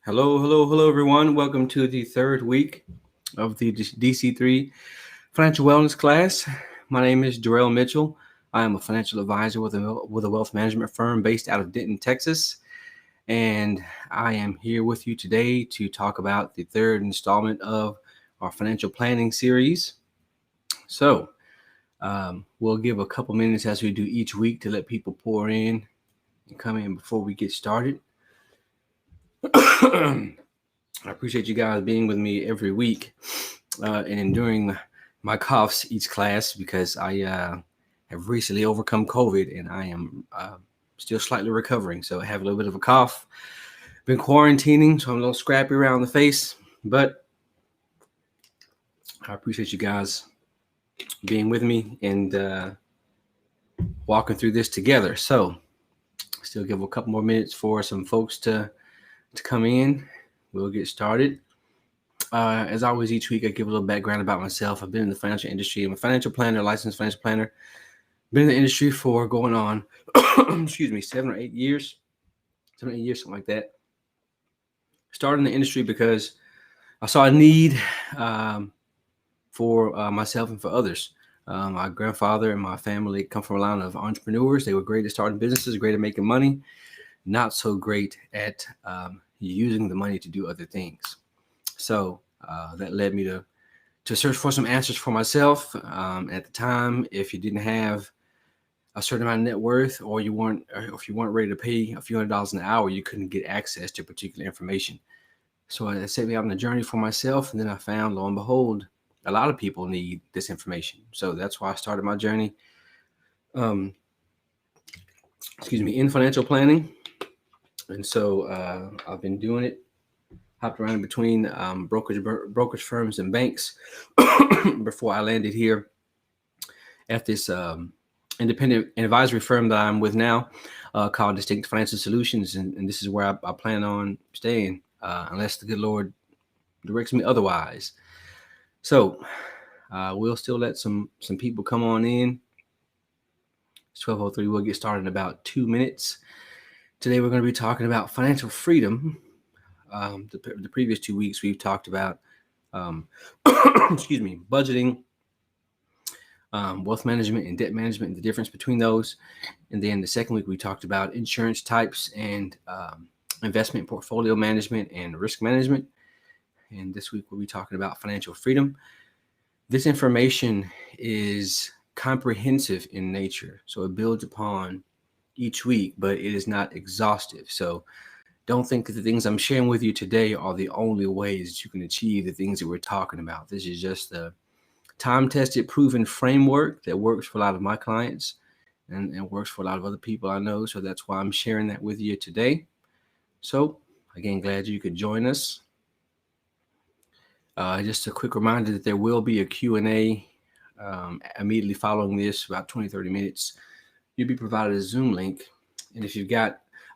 Hello, everyone. Welcome to the third week of the DC3 Financial Wellness class. My name is Darrell Mitchell. I am a financial advisor with a wealth management firm based out of Denton, Texas. And I am here with you today to talk about the third installment of our financial planning series. So we'll give a couple minutes as we do each week to let people pour in and come in before we get started. I appreciate you guys being with me every week and enduring my coughs each class because I have recently overcome COVID and I am still slightly recovering. So I have a little bit of a cough. Been quarantining, so I'm a little scrappy around the face, but I appreciate you guys being with me and walking through this together. So still give a couple more minutes for some folks to come in. We'll get started. As always, each week I give a little background about myself. I've been in the financial industry. I'm a financial planner, licensed financial planner. Been in the industry for going on, 7 or 8 years. 7 or 8 years, something like that. Started in the industry because I saw a need for myself and for others. My grandfather and my family come from a line of entrepreneurs. They were great at starting businesses, great at making money, not so great at using the money to do other things. So that led me to search for some answers for myself. At the time, if you didn't have a certain amount of net worth, or if you weren't ready to pay a few $100s an hour, you couldn't get access to particular information. So it set me out on a journey for myself, and then I found, lo and behold, a lot of people need this information. So that's why I started my journey. In financial planning. And so I've been doing it, hopped around between brokerage firms and banks before I landed here at this independent advisory firm that I'm with now called Distinct Financial Solutions. And this is where I plan on staying unless the good Lord directs me otherwise. So we'll still let some people come on in. It's 12:03. We'll get started in about 2 minutes. Today we're going to be talking about financial freedom. The previous 2 weeks we've talked about budgeting, wealth management and debt management, and the difference between those. And then the second week we talked about insurance types and investment portfolio management and risk management. And this week we'll be talking about financial freedom. This information is comprehensive in nature, so it builds upon each week, but it is not exhaustive. So don't think that the things I'm sharing with you today are the only ways that you can achieve the things that we're talking about. This is just a time-tested, proven framework that works for a lot of my clients and works for a lot of other people I know. So that's why I'm sharing that with you today. So again, glad you could join us. Just a quick reminder that there will be a Q&A immediately following this, about 20-30 minutes. You'll be provided a Zoom link. And if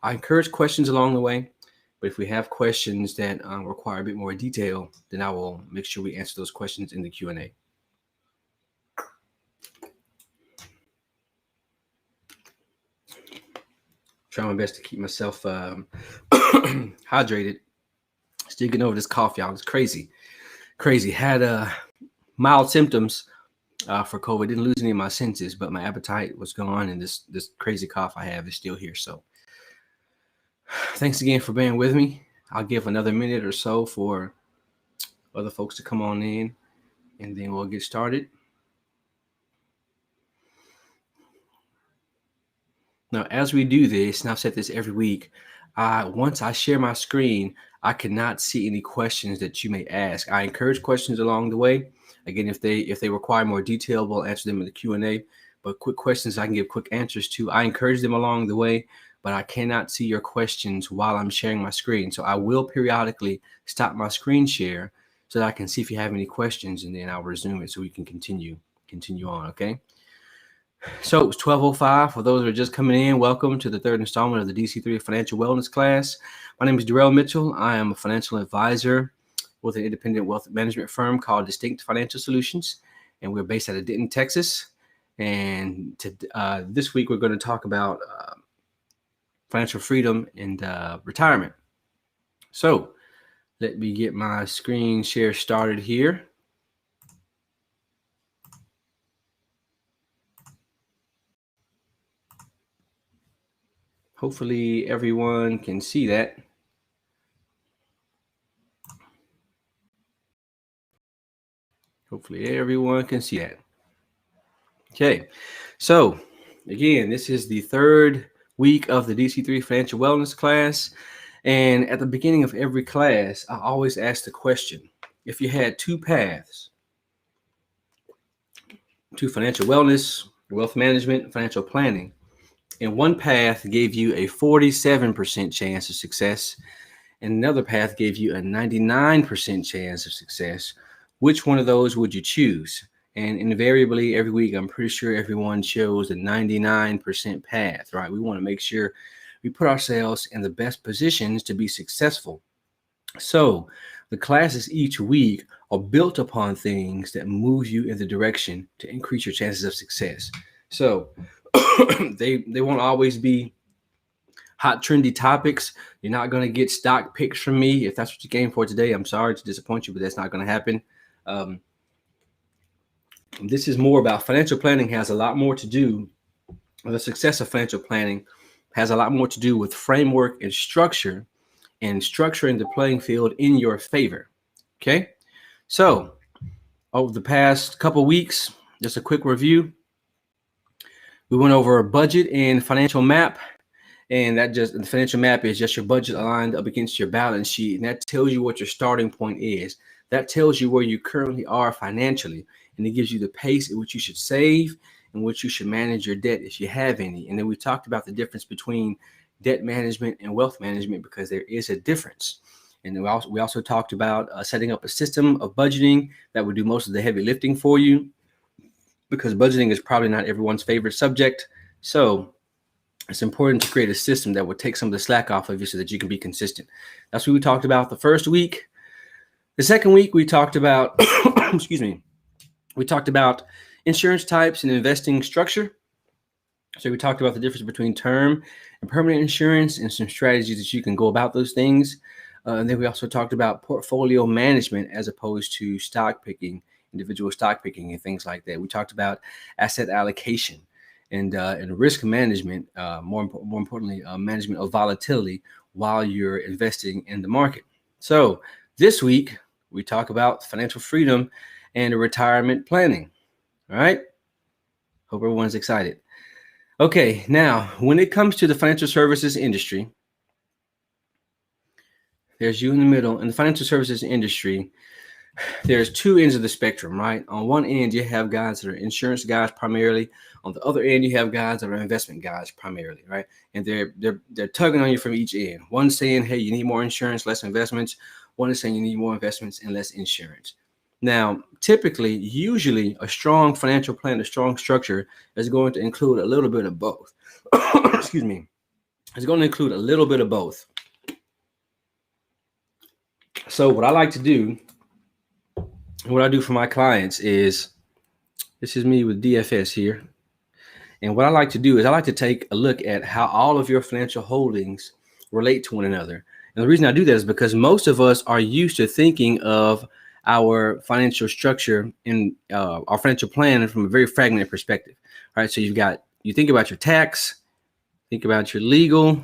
I encourage questions along the way, but if we have questions that require a bit more detail, then I will make sure we answer those questions in the Q&A. Try my best to keep myself hydrated. Still getting over this cough, y'all. It's crazy. Had mild symptoms for COVID. Didn't lose any of my senses, but my appetite was gone, and this crazy cough I have is still here. So thanks again for being with me. I'll give another minute or so for other folks to come on in, and then we'll get started. Now, as we do this, and I've said this every week, once I share my screen, I cannot see any questions that you may ask. I encourage questions along the way. Again, if they require more detail, we'll answer them in the Q&A. But quick questions I can give quick answers to, I encourage them along the way, but I cannot see your questions while I'm sharing my screen. So I will periodically stop my screen share so that I can see if you have any questions, and then I'll resume it so we can continue on, okay? So it's 12:05. For those that are just coming in, welcome to the third installment of the DC3 Financial Wellness class. My name is Darrell Mitchell. I am a financial advisor with an independent wealth management firm called Distinct Financial Solutions, and we're based out of Denton, Texas. And this week we're going to talk about financial freedom and retirement. So Let me get my screen share started here. Hopefully everyone can see that. Hopefully everyone can see that. Okay, so again, this is the third week of the DC3 Financial Wellness class. And at the beginning of every class, I always ask the question, if you had two paths to financial wellness, wealth management, financial planning, and one path gave you a 47% chance of success, and another path gave you a 99% chance of success, which one of those would you choose? And invariably, every week, I'm pretty sure everyone chose the 99% path, right? We want to make sure we put ourselves in the best positions to be successful. So the classes each week are built upon things that move you in the direction to increase your chances of success. So they won't always be hot, trendy topics. You're not going to get stock picks from me. If that's what you came for today, I'm sorry to disappoint you, but that's not going to happen. This is more about financial planning. Has a lot more to do with the success of financial planning. Has a lot more to do with framework and structure, and structuring the playing field in your favor. Okay, so over the past couple weeks, just a quick review. We went over a budget and financial map. And that just the financial map is just your budget aligned up against your balance sheet. And that tells you what your starting point is. That tells you where you currently are financially. And it gives you the pace at which you should save and which you should manage your debt if you have any. And then we talked about the difference between debt management and wealth management, because there is a difference. And we also talked about setting up a system of budgeting that would do most of the heavy lifting for you, because budgeting is probably not everyone's favorite subject. So it's important to create a system that would take some of the slack off of you so that you can be consistent. That's what we talked about the first week. The second week, we talked about, we talked about insurance types and investing structure. So we talked about the difference between term and permanent insurance and some strategies that you can go about those things. And then we also talked about portfolio management as opposed to stock picking, individual stock picking and things like that. We talked about asset allocation and risk management, more importantly, management of volatility while you're investing in the market. So this week, we talk about financial freedom and retirement planning. All right. Hope everyone's excited. Okay, now, when it comes to the financial services industry, there's you in the middle. In the financial services industry, there's two ends of the spectrum, right? On one end, you have guys that are insurance guys primarily. On the other end, you have guys that are investment guys primarily, right? And they're tugging on you from each end. One saying, hey, you need more insurance, less investments. One is saying you need more investments and less insurance. Now, typically, usually, a strong financial plan, a strong structure is going to include a little bit of both. Excuse me. It's going to include a little bit of both. So what I like to do, what I do for my clients is, this is me with DFS here. And what I like to do is I like to take a look at how all of your financial holdings relate to one another. And the reason I do that is because most of us are used to thinking of our financial structure and our financial plan from a very fragmented perspective. All right. So you think about your tax, think about your legal,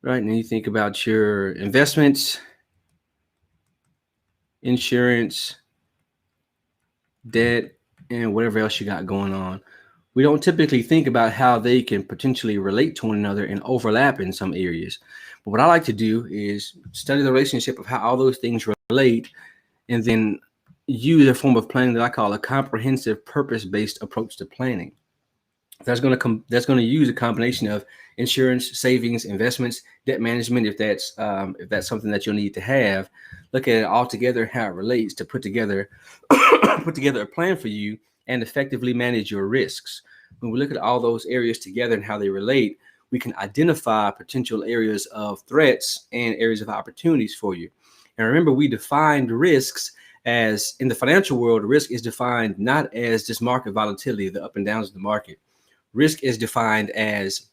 right? And then you think about your investments, insurance, debt, and whatever else you got going on. We don't typically think about how they can potentially relate to one another and overlap in some areas. But what I like to do is study the relationship of how all those things relate, and then use a form of planning that I call a comprehensive purpose-based approach to planning. That's going to use a combination of insurance, savings, investments, debt management, if that's something that you'll need to have. Look at it all together, how it relates, to put together a plan for you and effectively manage your risks. When we look at all those areas together and how they relate, we can identify potential areas of threats and areas of opportunities for you. And remember, we defined risks as, in the financial world, risk is defined not as just market volatility, the up and downs of the market. Risk is defined as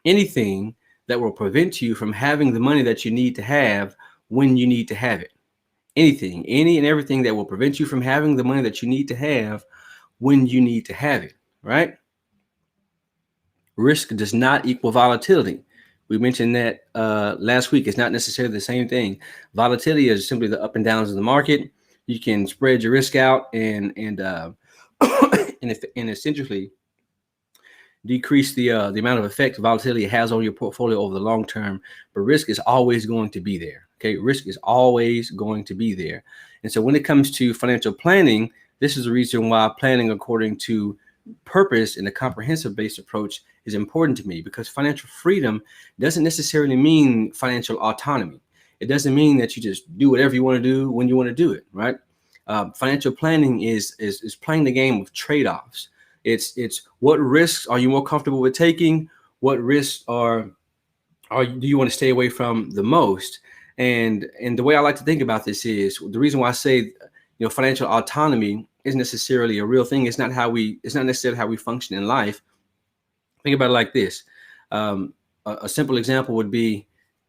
anything that will prevent you from having the money that you need to have when you need to have it. Anything, any and everything that will prevent you from having the money that you need to have when you need to have it, right? Risk does not equal volatility. We mentioned that last week. It's not necessarily the same thing. Volatility is simply the up and downs of the market. You can spread your risk out and essentially decrease the amount of effect volatility has on your portfolio over the long term. But risk is always going to be there. Okay, risk is always going to be there. And so when it comes to financial planning, this is the reason why planning according to purpose in a comprehensive based approach is important to me, because financial freedom doesn't necessarily mean financial autonomy. It doesn't mean that you just do whatever you want to do when you want to do it, right? Financial planning is playing the game of trade-offs. It's what risks are you more comfortable with taking? What risks do you want to stay away from the most? And the way I like to think about this is the reason why I say, financial autonomy isn't necessarily a real thing. It's not necessarily how we function in life. Think about it like this. A simple example would be,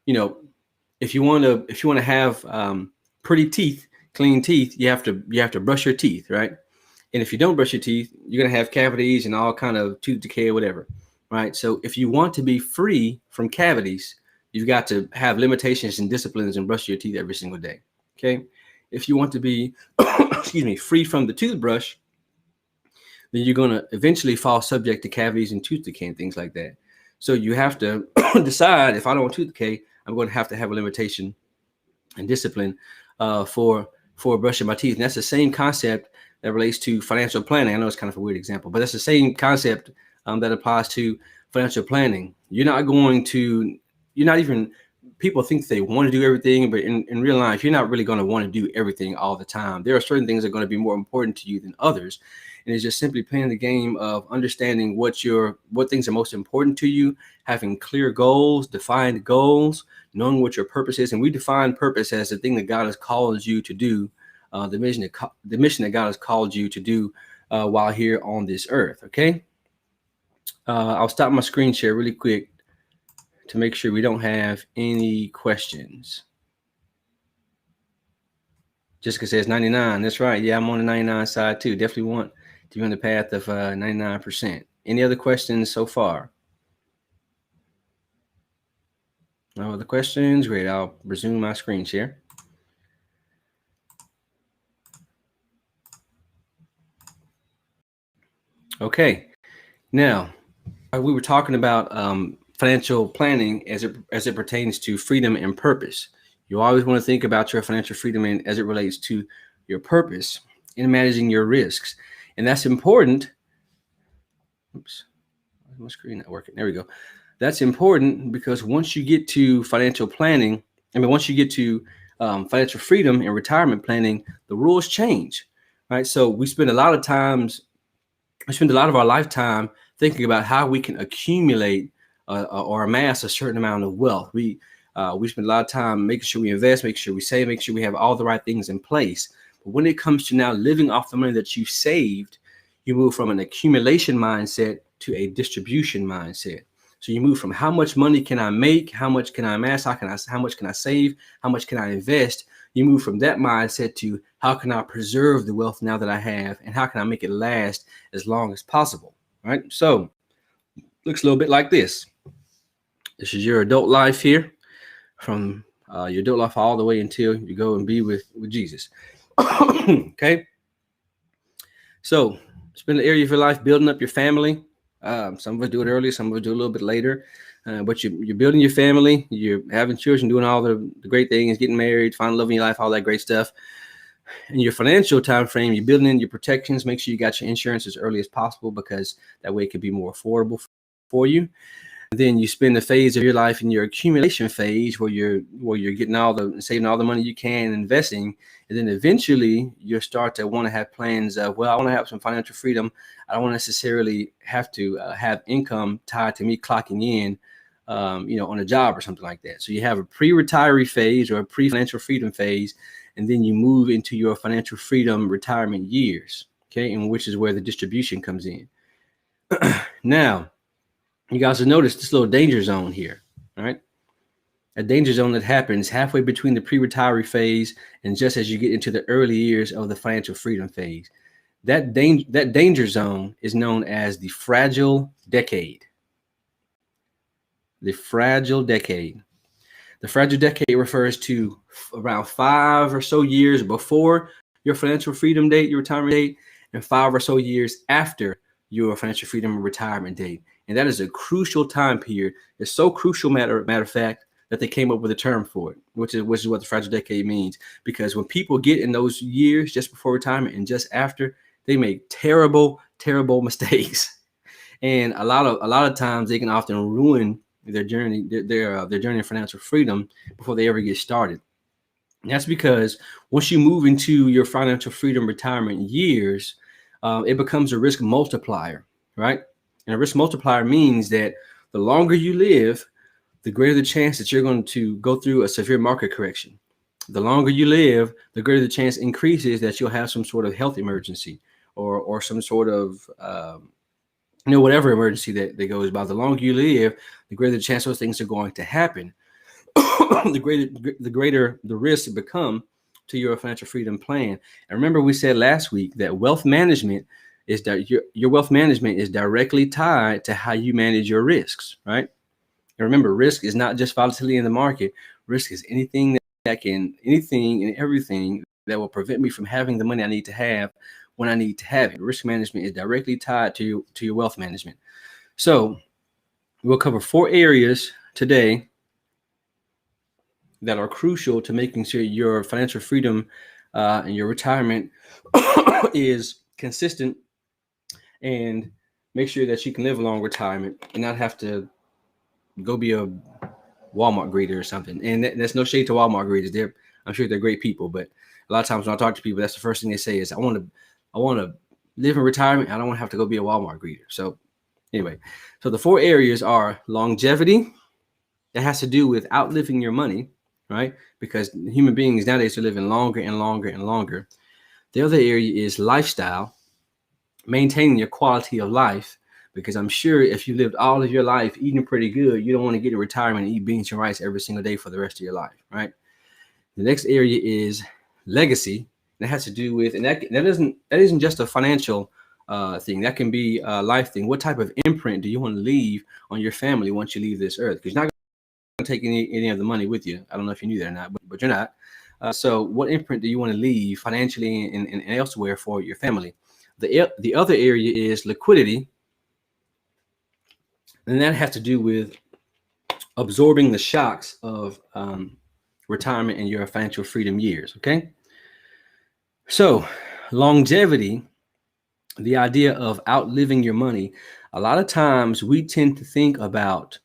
if you want to have pretty teeth, clean teeth, you have to brush your teeth, right? And if you don't brush your teeth, you're going to have cavities and all kind of tooth decay or whatever, right? So if you want to be free from cavities, you've got to have limitations and disciplines and brush your teeth every single day, okay? If you want to be, free from the toothbrush, then you're going to eventually fall subject to cavities and tooth decay and things like that. So you have to decide, if I don't want tooth decay, I'm going to have a limitation and discipline for brushing my teeth. And that's the same concept that relates to financial planning. I know it's kind of a weird example, but that's the same concept that applies to financial planning. People think they want to do everything, but in real life, you're not really going to want to do everything all the time. There are certain things that are going to be more important to you than others. And it's just simply playing the game of understanding what things are most important to you, having clear goals, defined goals, knowing what your purpose is. And we define purpose as the thing that God has called you to do, the mission that God has called you to do while here on this earth. Okay. I'll stop my screen share really quick to make sure we don't have any questions. Jessica says 99. That's right. Yeah, I'm on the 99 side too. Definitely want to be on the path of 99%. Any other questions so far? No other questions? Great. I'll resume my screen share. Okay. Now, we were talking about financial planning as it pertains to freedom and purpose. You always want to think about your financial freedom as it relates to your purpose in managing your risks. And that's important. Oops, my screen not working. There we go. That's important because once you get to financial planning, once you get to financial freedom and retirement planning, the rules change, right? So we spend a lot of our lifetime thinking about how we can accumulate or amass a certain amount of wealth. We spend a lot of time making sure we invest, making sure we save, making sure we have all the right things in place. But when it comes to now living off the money that you saved, you move from an accumulation mindset to a distribution mindset. So you move from how much money can I make, how much can I amass, how much can I save, how much can I invest? You move from that mindset to how can I preserve the wealth now that I have, and how can I make it last as long as possible, right? So looks a little bit like this. This is your adult life here, from your adult life all the way until you go and be with Jesus. Okay. So spend the area of your life building up your family. Some of us do it early, some of us do it a little bit later. But you're building your family, you're having children, doing all the great things, getting married, finding love in your life, all that great stuff. In your financial time frame, you're building in your protections. Make sure you got your insurance as early as possible, because that way it could be more affordable for you. And then you spend the phase of your life in your accumulation phase, where you're getting saving all the money you can, investing. And then eventually you'll start to want to have plans of, well, I want to have some financial freedom. I don't want to necessarily have to have income tied to me clocking in, on a job or something like that. So you have a pre-retiree phase or a pre-financial freedom phase, and then you move into your financial freedom retirement years, okay, and which is where the distribution comes in. Now, you guys have noticed this little danger zone here, all right? a danger zone that happens halfway between the pre-retiree phase and just as you get into the early years of the financial freedom phase. That danger zone is known as the fragile decade. The fragile decade. The fragile decade refers to around 5 or so years before your financial freedom date, your retirement date, and 5 or so years after your financial freedom and retirement date. And that is a crucial time period. It's so crucial, matter of fact, that they came up with a term for it, which is what the fragile decade means. Because when people get in those years just before retirement and just after, they make terrible mistakes. And a lot of times they can often ruin their journey, their journey of financial freedom before they ever get started. And that's because once you move into your financial freedom retirement years, it becomes a risk multiplier, right? And a risk multiplier means that the longer you live, the greater the chance that you're going to go through a severe market correction. The longer you live, the greater the chance increases that you'll have some sort of health emergency or some sort of whatever emergency that goes by. The longer you live, the greater the chance those things are going to happen. the greater the risk become to your financial freedom plan. And remember, we said last week that wealth management is that your wealth management is directly tied to how you manage your risks, right? And remember, risk is not just volatility in the market. Risk is anything and everything that will prevent me from having the money I need to have when I need to have it. Risk management is directly tied to your wealth management. So we'll cover 4 areas today that are crucial to making sure your financial freedom and your retirement is consistent, and make sure that you can live a long retirement and not have to go be a Walmart greeter or something. And that's no shade to Walmart greeters. I'm sure they're great people, but a lot of times when I talk to people, that's the first thing they say is, I want to live in retirement. I don't want to have to go be a Walmart greeter. So anyway, so the 4 areas are longevity. That has to do with outliving your money, right? Because human beings nowadays are living longer and longer and longer. The other area is lifestyle, maintaining your quality of life, because I'm sure if you lived all of your life eating pretty good, you don't want to get to retirement and eat beans and rice every single day for the rest of your life, right? The next area is legacy. That has to do with, and that isn't just a financial thing. That can be a life thing. What type of imprint do you want to leave on your family once you leave this earth? Because you're not going to take any of the money with you. I don't know if you knew that or not, but you're not. So what imprint do you want to leave financially and elsewhere for your family? The other area is liquidity. And that has to do with absorbing the shocks of retirement and your financial freedom years, okay? So longevity, the idea of outliving your money, a lot of times we tend to think about,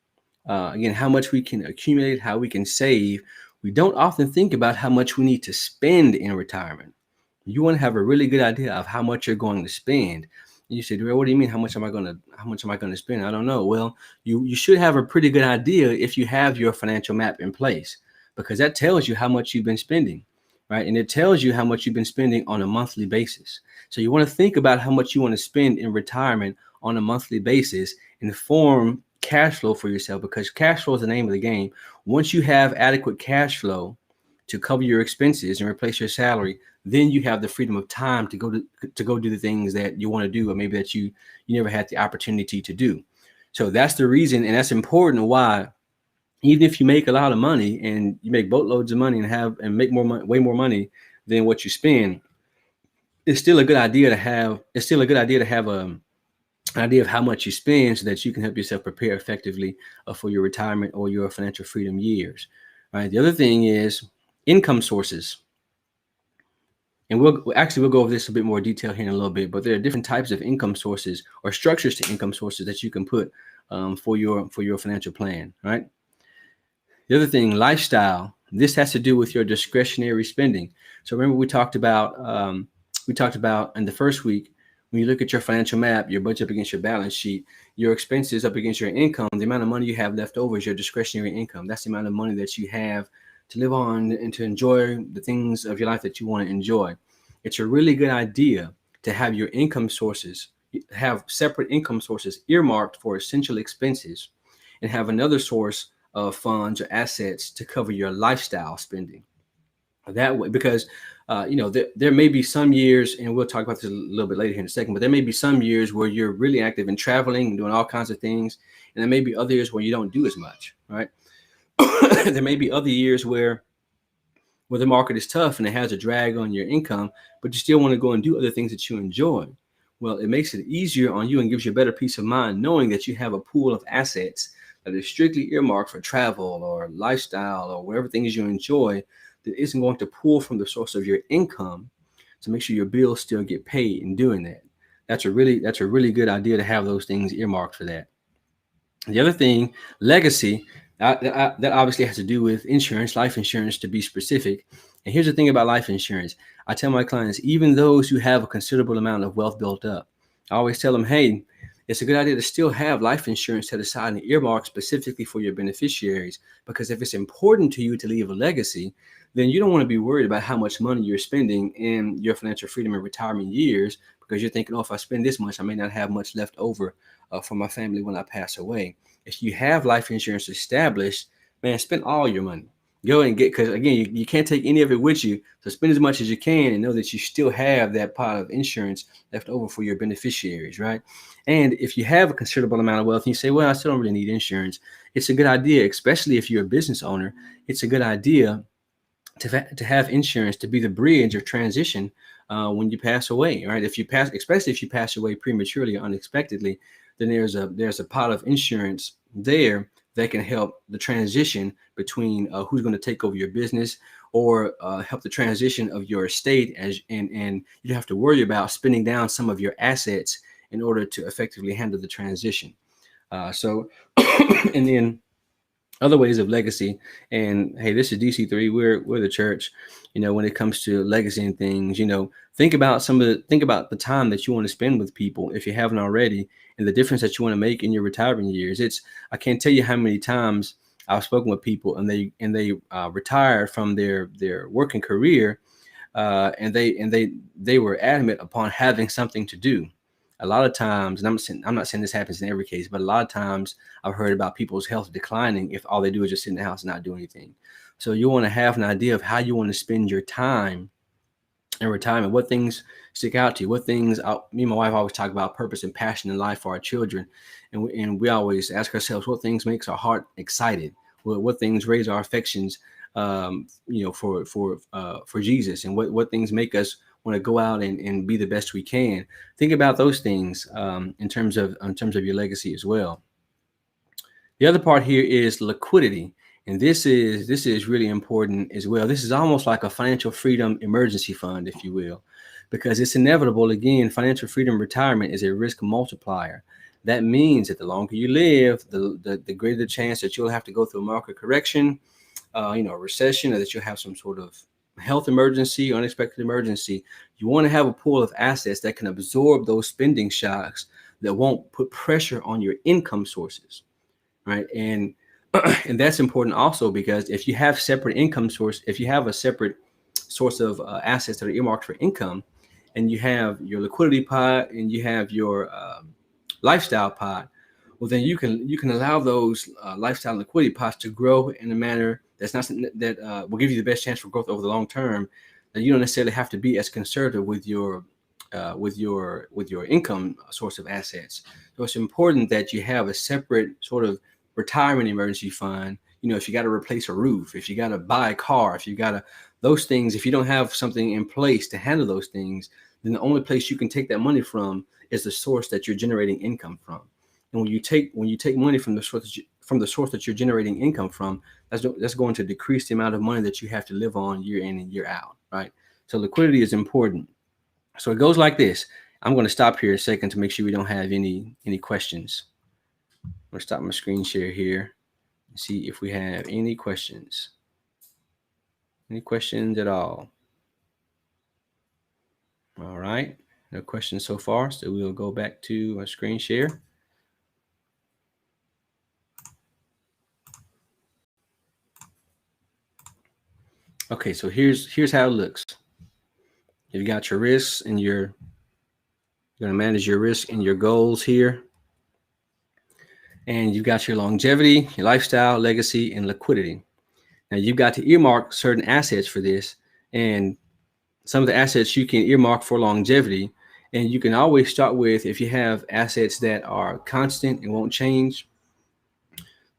again, how much we can accumulate, how we can save. We don't often think about how much we need to spend in retirement. You want to have a really good idea of how much you're going to spend. And you say, Darrell, what do you mean? How much am I going to spend? I don't know. Well, you should have a pretty good idea if you have your financial map in place, because that tells you how much you've been spending, right? And it tells you how much you've been spending on a monthly basis. So you want to think about how much you want to spend in retirement on a monthly basis and form cash flow for yourself, because cash flow is the name of the game. Once you have adequate cash flow to cover your expenses and replace your salary, then you have the freedom of time to go do the things that you want to do, or maybe that you never had the opportunity to do. So that's the reason, and that's important why, even if you make a lot of money and you make boatloads of money and make more money, way more money than what you spend, it's still a good idea to have an idea of how much you spend, so that you can help yourself prepare effectively for your retirement or your financial freedom years. Right. The other thing is income sources. And we'll go over this a bit more detail here in a little bit, but there are different types of income sources or structures to income sources that you can put for your financial plan, right? The other thing, lifestyle. This has to do with your discretionary spending. So remember, we talked about in the first week, when you look at your financial map, your budget up against your balance sheet, your expenses up against your income, the amount of money you have left over is your discretionary income. That's the amount of money that you have to live on and to enjoy the things of your life that you want to enjoy. It's a really good idea to have your income sources, have separate income sources earmarked for essential expenses, and have another source of funds or assets to cover your lifestyle spending. That way, because there may be some years, and we'll talk about this a little bit later here in a second, but there may be some years where you're really active in traveling and doing all kinds of things, and there may be other years where you don't do as much, right? There may be other years where the market is tough and it has a drag on your income, but you still want to go and do other things that you enjoy. Well, it makes it easier on you and gives you a better peace of mind knowing that you have a pool of assets that is strictly earmarked for travel or lifestyle or whatever things you enjoy, that isn't going to pull from the source of your income to make sure your bills still get paid in doing that. That's a really good idea to have those things earmarked for that. The other thing, legacy, that obviously has to do with insurance, life insurance to be specific. And here's the thing about life insurance. I tell my clients, even those who have a considerable amount of wealth built up, I always tell them, hey, it's a good idea to still have life insurance set aside and earmarked specifically for your beneficiaries, because if it's important to you to leave a legacy, then you don't want to be worried about how much money you're spending in your financial freedom and retirement years, because you're thinking, oh, if I spend this much, I may not have much left over for my family when I pass away. If you have life insurance established, man, spend all your money. Go and get, because again, you can't take any of it with you. So spend as much as you can and know that you still have that pot of insurance left over for your beneficiaries, right? And if you have a considerable amount of wealth and you say, well, I still don't really need insurance, it's a good idea, especially if you're a business owner, it's a good idea to have insurance to be the bridge of transition when you pass away, right? If you pass, especially if you pass away prematurely or unexpectedly, then there's a pot of insurance there that can help the transition between who's going to take over your business, or help the transition of your estate, and you don't have to worry about spending down some of your assets in order to effectively handle the transition. And then other ways of legacy. And hey, this is DC3. We're the church. When it comes to legacy and things, think about the time that you want to spend with people, if you haven't already, and the difference that you want to make in your retirement years. I can't tell you how many times I've spoken with people and they retired from their working career, and they were adamant upon having something to do. A lot of times, and I'm not saying this happens in every case, but a lot of times I've heard about people's health declining if all they do is just sit in the house and not do anything. So you want to have an idea of how you want to spend your time in retirement, what things stick out to you, what things. Me and my wife always talk about purpose and passion in life for our children, and we always ask ourselves what things makes our heart excited, what things raise our affections, for Jesus, and what things make us want to go out and be the best we can. Think about those things in terms of your legacy as well. The other part here is liquidity. And this is really important as well. This is almost like a financial freedom emergency fund, if you will, because it's inevitable. Again, financial freedom retirement is a risk multiplier. That means that the longer you live, the greater the chance that you'll have to go through a market correction, a recession, or that you'll have some sort of health emergency, unexpected emergency. You want to have a pool of assets that can absorb those spending shocks, that won't put pressure on your income sources, right? And that's important also, because if you have separate income source, if you have a separate source of assets that are earmarked for income, and you have your liquidity pot and you have your lifestyle pot, well, then you can allow those lifestyle and liquidity pots to grow in a manner that will give you the best chance for growth over the long term. That you don't necessarily have to be as conservative with your income source of assets. So it's important that you have a separate sort of retirement emergency fund. If you got to replace a roof, if you got to buy a car, if you got to those things, if you don't have something in place to handle those things, then the only place you can take that money from is the source that you're generating income from. And when you take money from the source that you're generating income from, that's going to decrease the amount of money that you have to live on year in and year out, right? So liquidity is important. So it goes like this. I'm going to stop here a second to make sure we don't have any questions. I'm going to stop my screen share here and see if we have any questions. Any questions at all? All right. No questions so far. So we'll go back to our screen share. Okay, so here's how it looks. You've got your risks, and you're going to manage your risk and your goals here. And you've got your longevity, your lifestyle, legacy, and liquidity. Now you've got to earmark certain assets for this, and some of the assets you can earmark for longevity. And you can always start with, if you have assets that are constant and won't change,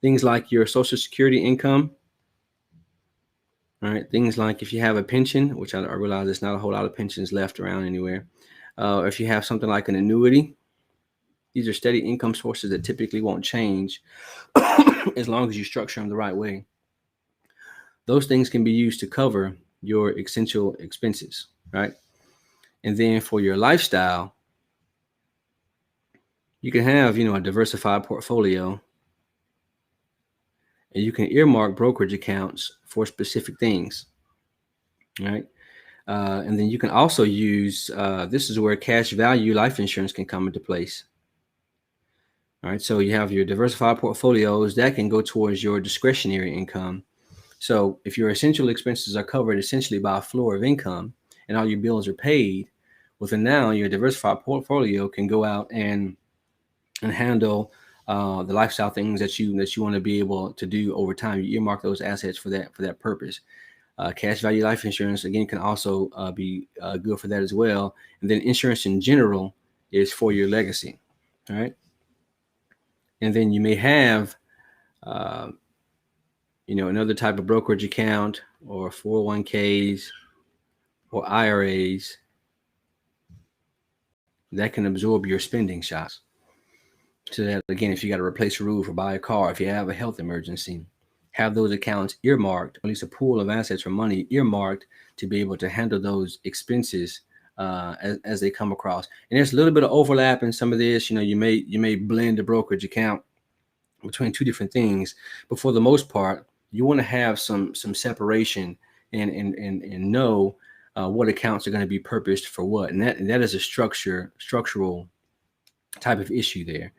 things like your Social Security income. All right, things like if you have a pension, which I realize there's not a whole lot of pensions left around anywhere. If you have something like an annuity, these are steady income sources that typically won't change as long as you structure them the right way. Those things can be used to cover your essential expenses, right? And then for your lifestyle, you can have, a diversified portfolio, and you can earmark brokerage accounts for specific things, right? And then you can also use, this is where cash value life insurance can come into place. All right, so you have your diversified portfolios that can go towards your discretionary income. So if your essential expenses are covered essentially by a floor of income and all your bills are paid, well, then now your diversified portfolio can go out and handle the lifestyle things that you want to be able to do over time. You earmark those assets for that purpose. Cash value life insurance, again, can also be good for that as well. And then insurance in general is for your legacy. All right. And then you may have, another type of brokerage account or 401ks or IRAs that can absorb your spending shocks. So that, again, if you got to replace a roof or buy a car, if you have a health emergency, have those accounts earmarked, at least a pool of assets or money earmarked to be able to handle those expenses as they come across. And there's a little bit of overlap in some of this. You may blend a brokerage account between two different things, but for the most part, you want to have some separation and know what accounts are going to be purposed for what, and that is a structural type of issue there.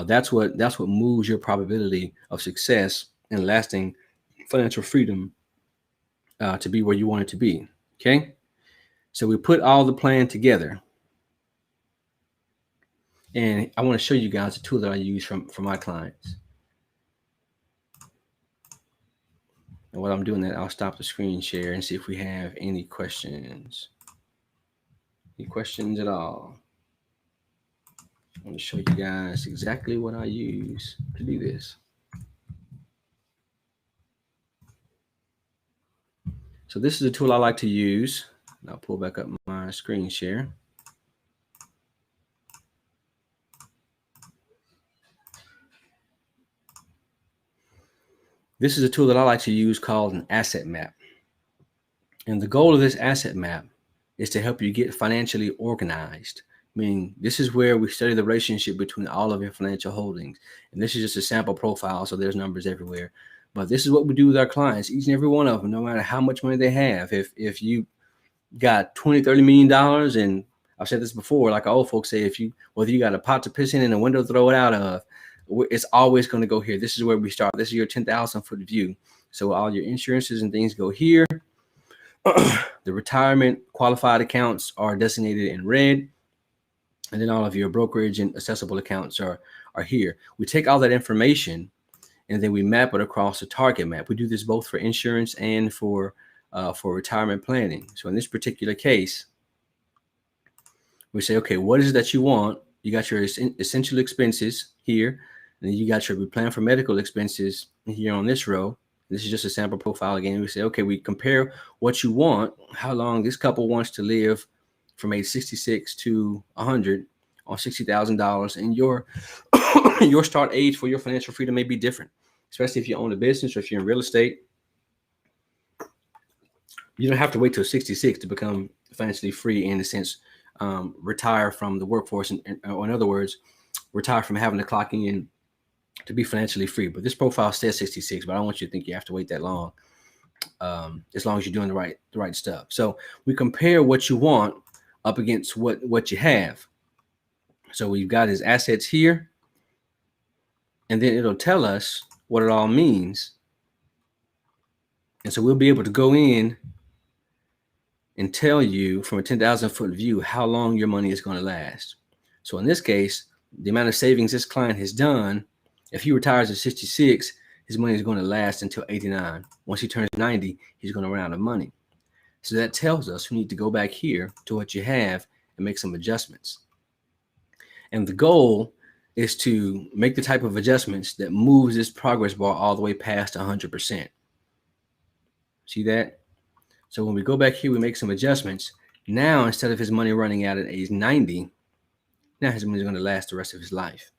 That's what moves your probability of success and lasting financial freedom to be where you want it to be. Okay, so we put all the plan together, and I want to show you guys a tool that I use for my clients. And while I'm doing that, I'll stop the screen share and see if we have any questions. Any questions at all? I want to show you guys exactly what I use to do this. So this is a tool I like to use. I'll pull back up my screen share. This is a tool that I like to use called an asset map. And the goal of this asset map is to help you get financially organized. Meaning, this is where we study the relationship between all of your financial holdings. And this is just a sample profile, so there's numbers everywhere. But this is what we do with our clients, each and every one of them, no matter how much money they have. If you got $20-30 million, and I've said this before, like old folks say, whether you got a pot to piss in and a window to throw it out of, it's always going to go here. This is where we start. This is your 10,000-foot view. So all your insurances and things go here. The retirement qualified accounts are designated in red, and then all of your brokerage and accessible accounts are here. We take all that information and then we map it across a target map. We do this both for insurance and for retirement planning. So in this particular case, we say, okay, what is it that you want? You got your essential expenses here, and then you got your plan for medical expenses here on this row. This is just a sample profile again. We say, okay, we compare what you want, how long this couple wants to live from age 66 to 100 on $60,000, and your your start age for your financial freedom may be different, especially if you own a business or if you're in real estate. You don't have to wait till 66 to become financially free, in a sense, retire from the workforce, or in other words, retire from having to clock in to be financially free. But this profile says 66, but I don't want you to think you have to wait that long, as long as you're doing the right stuff. So we compare what you want up against what you have. So we've got his assets here, and then it'll tell us what it all means. And so we'll be able to go in and tell you from a 10,000-foot view how long your money is going to last. So in this case, the amount of savings this client has done If he retires at 66, his money is going to last until 89. Once he turns 90, he's going to run out of money. So that tells us we need to go back here to what you have and make some adjustments. And the goal is to make the type of adjustments that moves this progress bar all the way past 100%. See that? So when we go back here, we make some adjustments. Now, instead of his money running out at age 90, now his money is going to last the rest of his life.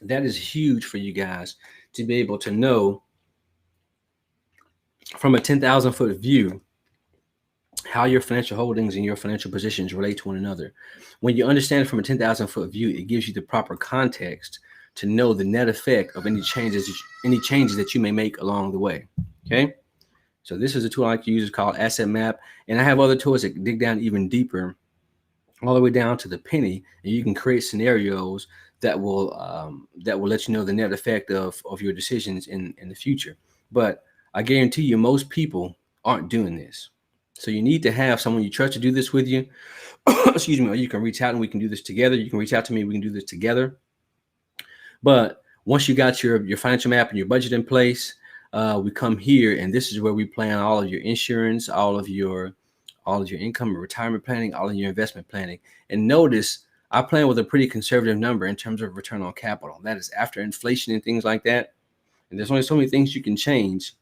That is huge for you guys to be able to know from a 10,000 foot view how your financial holdings and your financial positions relate to one another. When you understand it from a 10,000 foot view, it gives you the proper context to know the net effect of any changes that you may make along the way. Okay. So this is a tool I like to use. It's called Asset Map. And I have other tools that dig down even deeper, all the way down to the penny. And you can create scenarios that will let you know the net effect of your decisions in the future. But I guarantee you, most people aren't doing this. So you need to have someone you trust to do this with you. Excuse me. Or you can reach out and we can do this together. You can reach out to me. We can do this together. But once you got your financial map and your budget in place, we come here, and this is where we plan all of your insurance, all of your income and retirement planning, all of your investment planning. And notice I plan with a pretty conservative number in terms of return on capital. That is after inflation and things like that. And there's only so many things you can change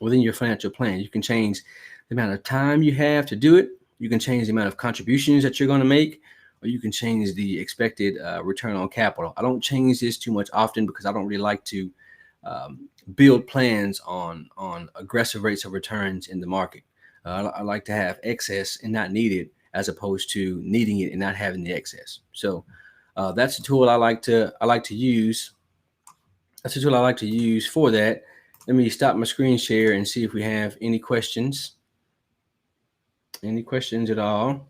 within your financial plan. You can change the amount of time you have to do it. You can change the amount of contributions that you're going to make, or you can change the expected return on capital. I don't change this too much often because I don't really like to build plans on aggressive rates of returns in the market. I like to have excess and not need it, as opposed to needing it and not having the excess. So that's a tool I like to use. That's a tool I like to use for that. Let me stop my screen share and see if we have any questions. Any questions at all?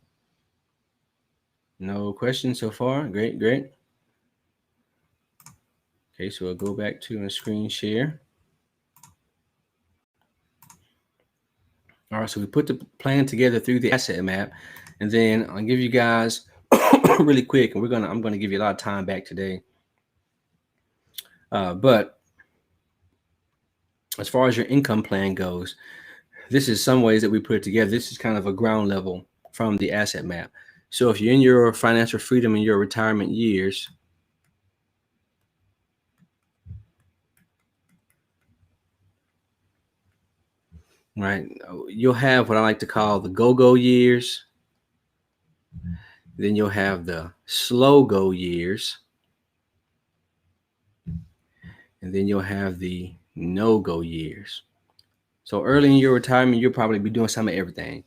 No questions so far. Great. Okay, so I'll go back to a screen share. All right, so we put the plan together through the asset map, and then I'll give you guys really quick, and I'm gonna give you a lot of time back today. But as far as your income plan goes, this is some ways that we put it together. This is kind of a ground level from the asset map. So if you're in your financial freedom in your retirement years, right, you'll have what I like to call the go-go years. Then you'll have the slow-go years. And then you'll have the no-go years. So early in your retirement, you'll probably be doing some of everything.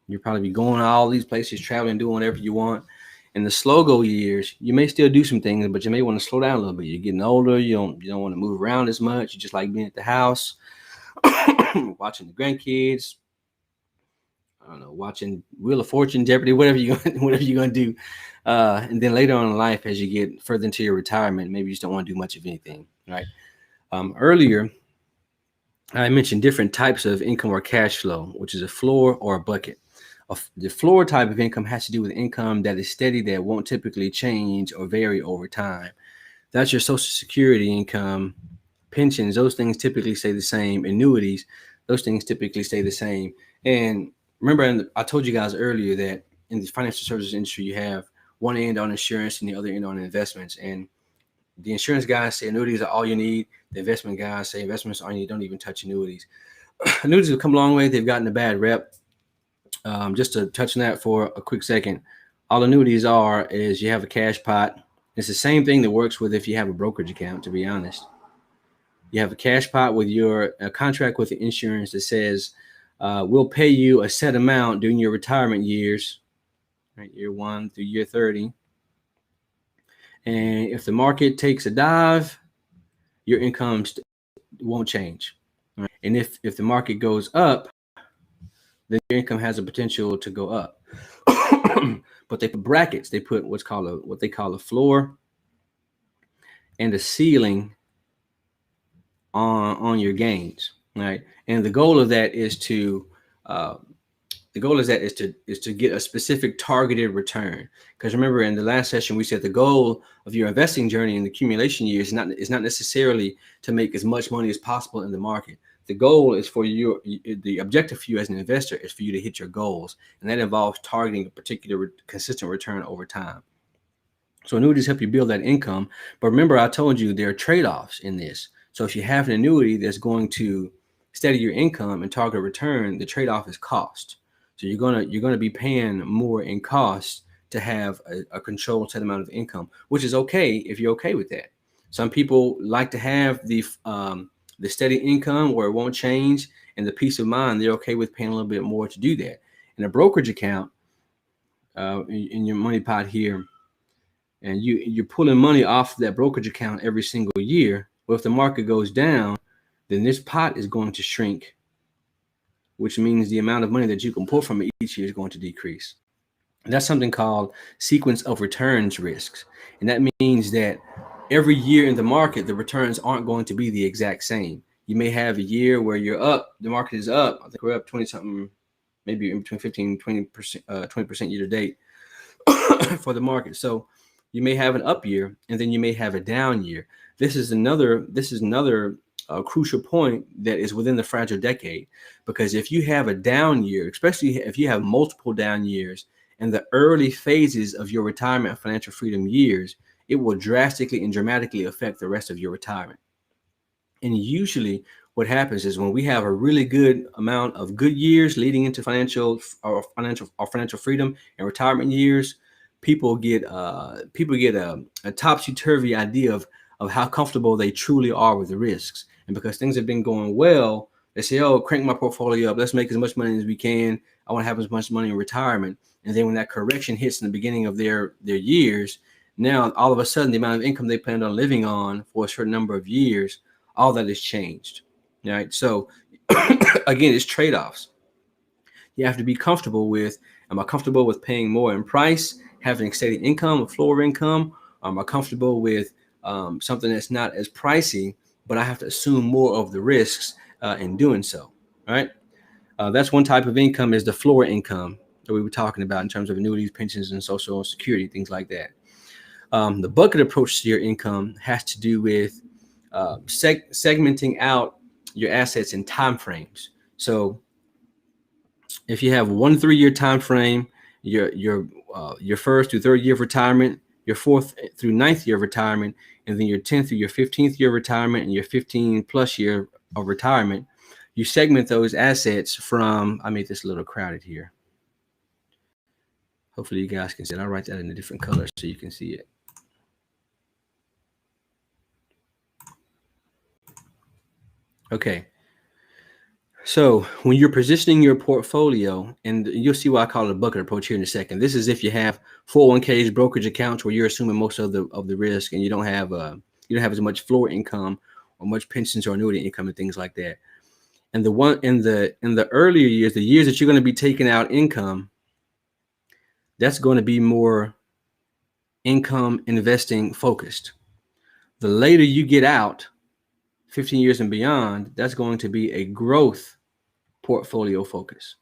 You'll probably be going to all these places, traveling, doing whatever you want. In the slow-go years, you may still do some things, but you may want to slow down a little bit. You're getting older. You don't want to move around as much. You just like being at the house, watching the grandkids. I don't know, watching Wheel of Fortune, Jeopardy, whatever you're gonna do. And then later on in life, as you get further into your retirement, maybe you just don't want to do much of anything, right? Earlier, I mentioned different types of income or cash flow, which is a floor or a bucket. The floor type of income has to do with income that is steady, that won't typically change or vary over time. That's your Social Security income, pensions, those things typically stay the same. Annuities, those things typically stay the same. And remember, I told you guys earlier that in the financial services industry, you have one end on insurance and the other end on investments. And the insurance guys say annuities are all you need. The investment guys say investments are all you need. Don't even touch annuities. Annuities have come a long way. They've gotten a bad rep. Just to touch on that for a quick second, all annuities is you have a cash pot. It's the same thing that works with if you have a brokerage account, to be honest. You have a cash pot with your contract with the insurance that says we'll pay you a set amount during your retirement years, right, year 1 through year 30. And if the market takes a dive, your income won't change. Right? And if the market goes up, then your income has a potential to go up. But they put brackets. They put what they call a floor and a ceiling on your gains, right? And the goal of that is to The goal is to get a specific targeted return. Because remember, in the last session, we said the goal of your investing journey in the accumulation years is not necessarily to make as much money as possible in the market. The goal is for you, the objective for you as an investor is for you to hit your goals. And that involves targeting a particular consistent return over time. So annuities help you build that income. But remember, I told you there are trade-offs in this. So if you have an annuity that's going to steady your income and target a return, the trade-off is cost. So you're gonna be paying more in cost to have a controlled set amount of income, which is okay if you're okay with that. Some people like to have the steady income where it won't change and the peace of mind. They're okay with paying a little bit more to do that. In a brokerage account, in your money pot here, and you're pulling money off that brokerage account every single year. Well, if the market goes down, then this pot is going to shrink, which means the amount of money that you can pull from it each year is going to decrease. And that's something called sequence of returns risks. And that means that every year in the market, the returns aren't going to be the exact same. You may have a year where you're up, the market is up. I think we're up 20 something, maybe in between 15 20% year to date for the market. So you may have an up year, and then you may have a down year. This is another crucial point that is within the fragile decade, because if you have a down year, especially if you have multiple down years in the early phases of your retirement and financial freedom years, it will drastically and dramatically affect the rest of your retirement. And usually what happens is when we have a really good amount of good years leading into financial freedom and retirement years, people get a topsy-turvy idea of how comfortable they truly are with the risks. And because things have been going well, they say, oh, crank my portfolio up. Let's make as much money as we can. I want to have as much money in retirement. And then when that correction hits in the beginning of their years, now all of a sudden the amount of income they planned on living on for a certain number of years, all that has changed. Right? So again, it's trade-offs. You have to be comfortable with, am I comfortable with paying more in price, having steady income, a floor income? Am I comfortable with something that's not as pricey, but I have to assume more of the risks in doing so, right? That's one type of income, is the floor income that we were talking about in terms of annuities, pensions, and social security, things like that. The bucket approach to your income has to do with segmenting out your assets in time frames. So if you have 1 3-year time frame, your first through third year of retirement, your fourth through ninth year of retirement, and then your 10th through your 15th year of retirement, and your 15 plus year of retirement, you segment those assets from, I made this a little crowded here. Hopefully you guys can see it. I'll write that in a different color so you can see it. Okay. So when you're positioning your portfolio, and you'll see why I call it a bucket approach here in a second. This is if you have 401ks, brokerage accounts where you're assuming most of the risk, and you don't have as much floor income or much pensions or annuity income and things like that. And the one in the earlier years, the years that you're going to be taking out income, that's going to be more income investing focused. The later you get out, 15 years and beyond, that's going to be a growth portfolio focus.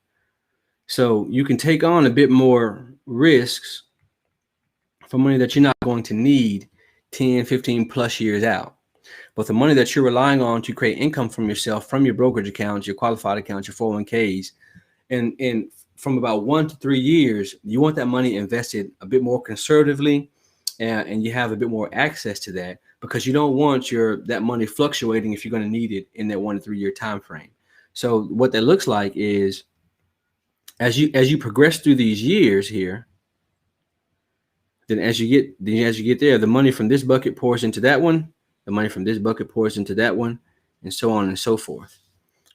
So you can take on a bit more risks for money that you're not going to need 10, 15 plus years out. But the money that you're relying on to create income from yourself, from your brokerage accounts, your qualified accounts, your 401ks, and from about 1 to 3 years, you want that money invested a bit more conservatively, and you have a bit more access to that, because you don't want that money fluctuating if you're going to need it in that 1 to 3 year time frame. So what that looks like is, as you progress through these years here, then as you get there, the money from this bucket pours into that one, the money from this bucket pours into that one, and so on and so forth.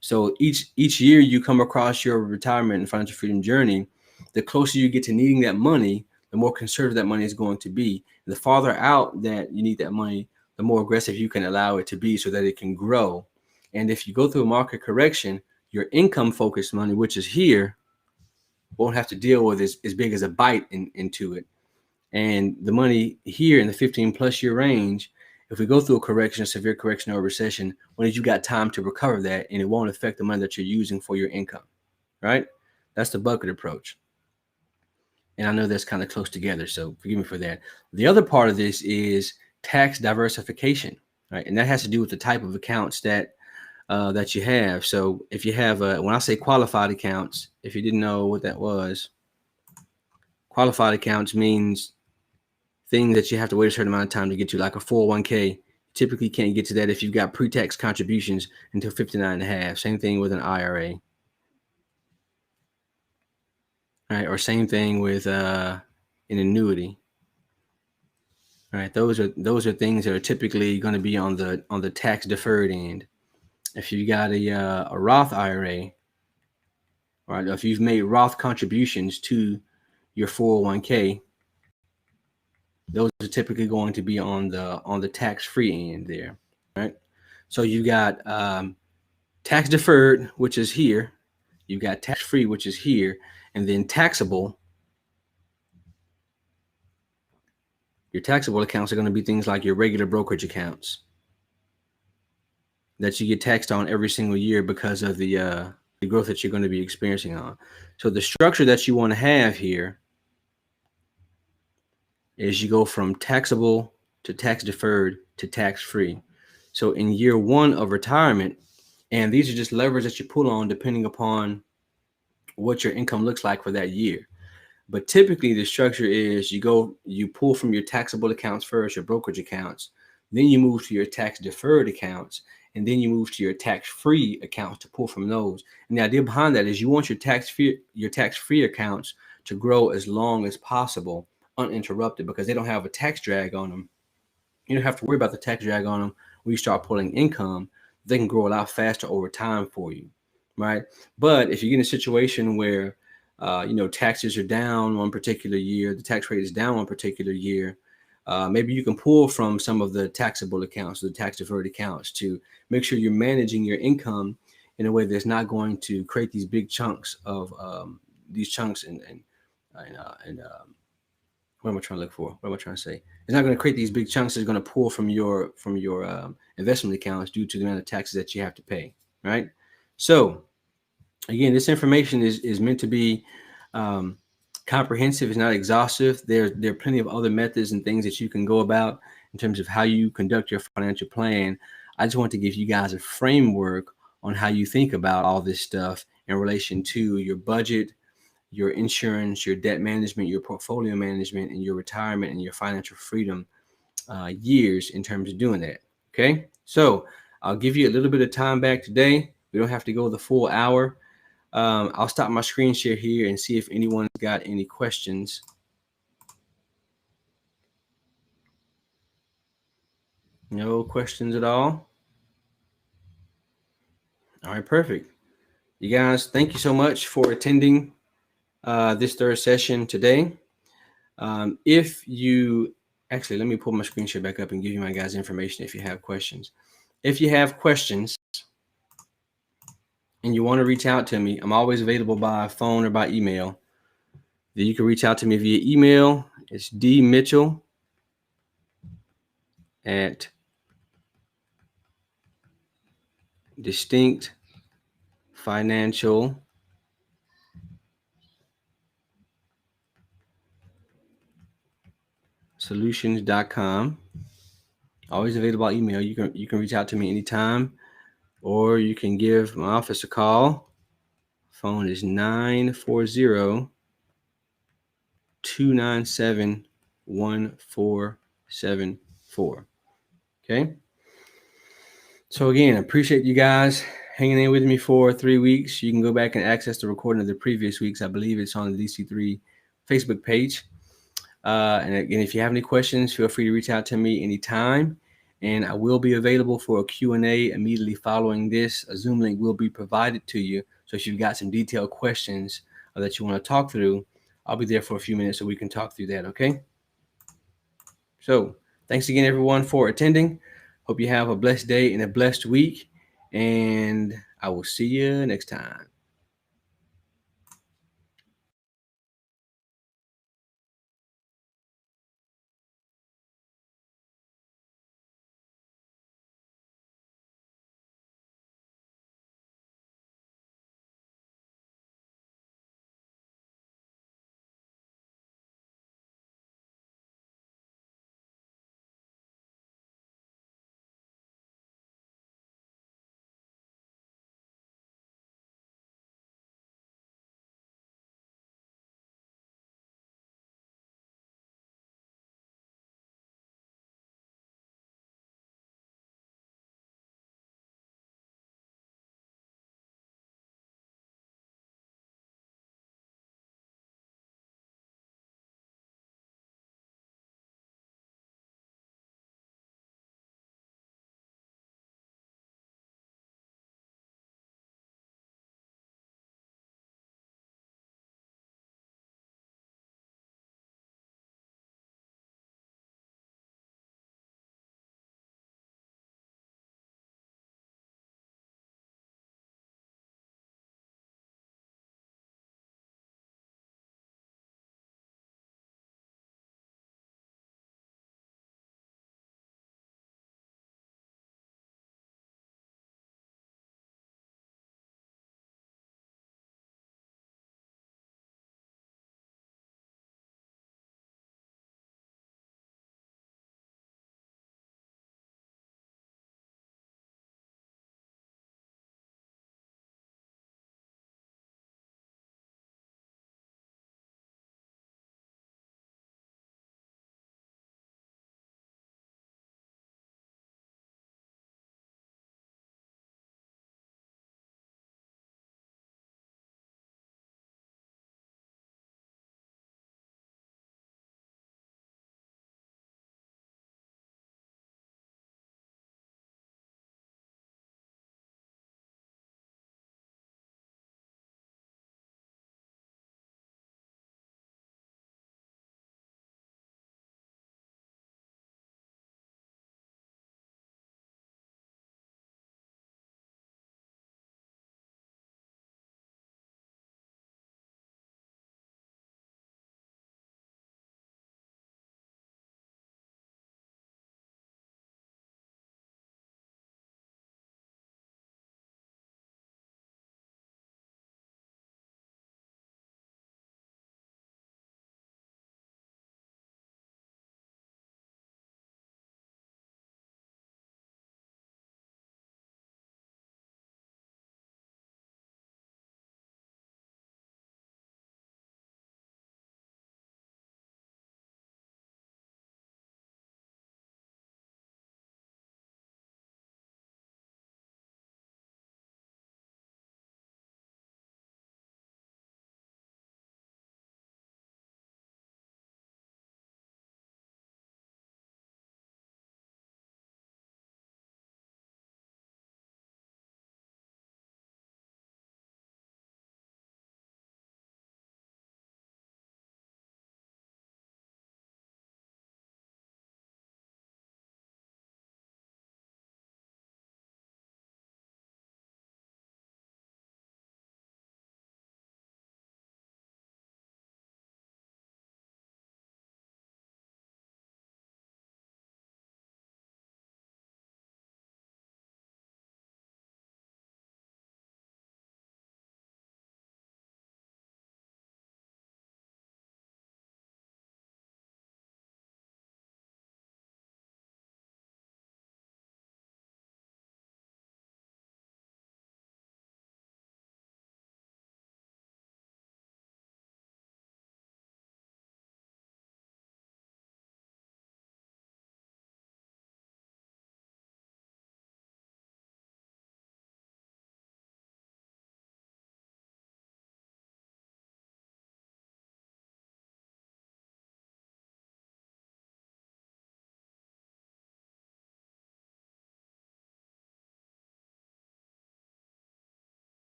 So each year you come across your retirement and financial freedom journey, the closer you get to needing that money, the more conservative that money is going to be. The farther out that you need that money, the more aggressive you can allow it to be so that it can grow. And if you go through a market correction, your income focused money, which is here, won't have to deal with as big as a bite into it. And the money here in the 15 plus year range, if we go through a correction, a severe correction or a recession, when you got time to recover that, and it won't affect the money that you're using for your income, right? That's the bucket approach. And I know that's kind of close together, so forgive me for that. The other part of this is tax diversification, right? And that has to do with the type of accounts that you have. So if you have, when I say qualified accounts, if you didn't know what that was, qualified accounts means things that you have to wait a certain amount of time to get to, like a 401k. Typically can't get to that if you've got pre-tax contributions until 59 and a half. Same thing with an IRA. Right, or same thing with an annuity. Right, those are things that are typically going to be on the tax deferred end. If you got a Roth IRA, right, if you've made Roth contributions to your 401k, those are typically going to be on the tax free end there, right? So you got tax deferred, which is here. You've got tax free, which is here, and then taxable. Your taxable accounts are going to be things like your regular brokerage accounts that you get taxed on every single year because of the growth that you're going to be experiencing on. So the structure that you want to have here is you go from taxable to tax deferred to tax free. So in year one of retirement, and these are just levers that you pull on depending upon what your income looks like for that year. But typically the structure is you pull from your taxable accounts first, your brokerage accounts, then you move to your tax deferred accounts, and then you move to your tax-free accounts to pull from those. And the idea behind that is you want your tax-free accounts to grow as long as possible, uninterrupted, because they don't have a tax drag on them. You don't have to worry about the tax drag on them when you start pulling income. They can grow a lot faster over time for you, right? But if you get in a situation where taxes are down one particular year, the tax rate is down one particular year, maybe you can pull from some of the taxable accounts, the tax deferred accounts, to make sure you're managing your income in a way that's not going to create these big chunks of and what am I trying to look for? What am I trying to say? It's not going to create these big chunks. It's going to pull from your investment accounts due to the amount of taxes that you have to pay, right? So again, this information is meant to be comprehensive. It's not exhaustive. There are plenty of other methods and things that you can go about in terms of how you conduct your financial plan. I just want to give you guys a framework on how you think about all this stuff in relation to your budget, your insurance, your debt management, your portfolio management, and your retirement and your financial freedom years in terms of doing that. Okay, so I'll give you a little bit of time back today. We don't have to go the full hour. I'll stop my screen share here and see if anyone's got any questions. No questions at all? All right, perfect. You guys, thank you so much for attending this third session today. If you actually, let me pull my screen share back up and give you my guys' information if you have questions. If you have questions and you want to reach out to me, I'm always available by phone or by email. Then you can reach out to me via email. It's dmitchell at Distinct Financial Solutions.com. Always available by email. You can reach out to me anytime, or you can give my office a call. Phone is 940-297-1474. Okay. So again, I appreciate you guys hanging in with me for 3 weeks. You can go back and access the recording of the previous weeks. I believe it's on the DC3 Facebook page. And again, if you have any questions, feel free to reach out to me anytime. And I will be available for a Q&A immediately following this. A Zoom link will be provided to you. So if you've got some detailed questions that you want to talk through, I'll be there for a few minutes so we can talk through that, okay? So thanks again, everyone, for attending. Hope you have a blessed day and a blessed week. And I will see you next time.